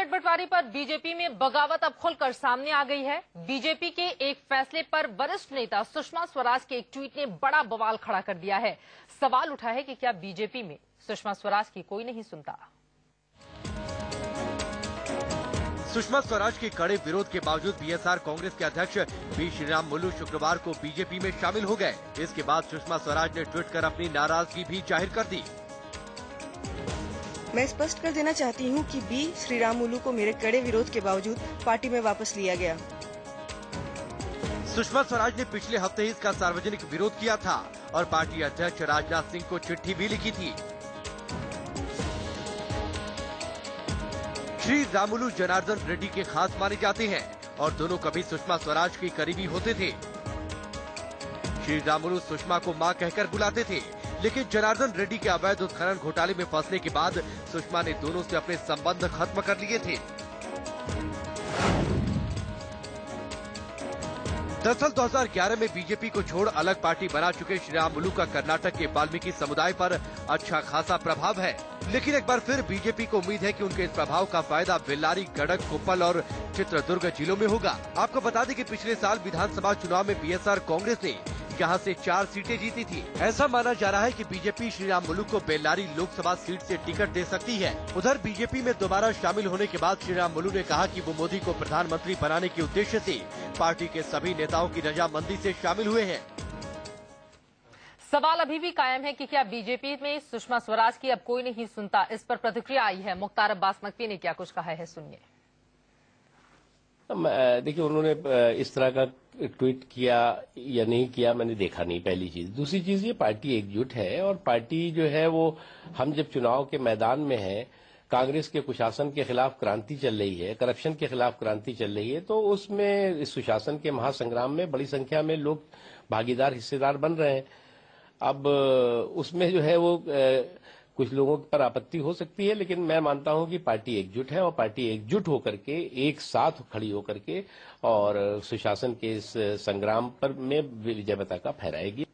Seat बंटवारे पर BJP में बगावत अब खुलकर सामने आ गई है। बीजेपी के एक फैसले पर वरिष्ठ नेता सुषमा स्वराज के एक ट्वीट ने बड़ा बवाल खड़ा कर दिया है। सवाल उठा है कि क्या बीजेपी में सुषमा स्वराज की कोई नहीं सुनता। सुषमा स्वराज के कड़े विरोध के बावजूद बीएसआर कांग्रेस के अध्यक्ष बी श्रीराम मुलू शुक्रवार को बीजेपी में शामिल हो गए। इसके बाद सुषमा स्वराज ने ट्वीट कर अपनी नाराजगी भी जाहिर कर दी। मैं स्पष्ट कर देना चाहती हूं कि बी श्रीराम मुलू को मेरे कड़े विरोध के बावजूद पार्टी में वापस लिया गया। सुषमा स्वराज ने पिछले हफ्ते ही इसका सार्वजनिक विरोध किया था और पार्टी अध्यक्ष राजनाथ सिंह को चिट्ठी भी लिखी थी। श्री रामुलू जनार्दन रेड्डी के खास माने जाते हैं और दोनों कभी सुषमा स्वराज के करीबी होते थे। श्री रामुलू सुषमा को मां कहकर बुलाते थे, लेकिन जनार्दन रेड्डी के अवैध उत्खनन घोटाले में फंसने के बाद सुषमा ने दोनों से अपने संबंध खत्म कर लिए थे। दरअसल 2011 में बीजेपी को छोड़ अलग पार्टी बना चुके श्री रामुलू का कर्नाटक के वाल्मीकि समुदाय पर अच्छा खासा प्रभाव है, लेकिन एक बार फिर बीजेपी को उम्मीद है कि उनके इस प्रभाव का फायदा बेल्लारी, गडक, कोप्पल और चित्रदुर्ग जिलों में होगा। आपको बता दें कि पिछले साल विधानसभा चुनाव में बीएसआर कांग्रेस ने यहाँ से 4 सीटें जीती थी। ऐसा माना जा रहा है कि बीजेपी श्रीराम मुलू को बेल्लारी लोकसभा सीट से टिकट दे सकती है। उधर बीजेपी में दोबारा शामिल होने के बाद श्रीराम मुलू ने कहा कि वो मोदी को प्रधानमंत्री बनाने के उद्देश्य से पार्टी के सभी नेताओं की रजामंदी से शामिल हुए हैं। सवाल अभी भी कायम है कि क्या बीजेपी में सुषमा स्वराज की अब कोई नहीं सुनता। इस पर प्रतिक्रिया आई है। मुख्तार अब्बास नकवी ने क्या कुछ कहा है, सुनिए। देखिए, उन्होंने इस तरह का ट्वीट किया या नहीं किया मैंने देखा नहीं, पहली चीज। दूसरी चीज, ये पार्टी एकजुट है और पार्टी जो है वो, हम जब चुनाव के मैदान में है, कांग्रेस के कुशासन के खिलाफ क्रांति चल रही है, करप्शन के खिलाफ क्रांति चल रही है, तो उसमें इस सुशासन के महासंग्राम में बड़ी संख्या में लोग भागीदार, हिस्सेदार बन रहे हैं। अब उसमें जो है वो कुछ लोगों पर आपत्ति हो सकती है, लेकिन मैं मानता हूं कि पार्टी एकजुट है और पार्टी एकजुट होकर के एक साथ खड़ी होकर के और सुशासन के इस संग्राम पर में विजय पताका फहराएगी।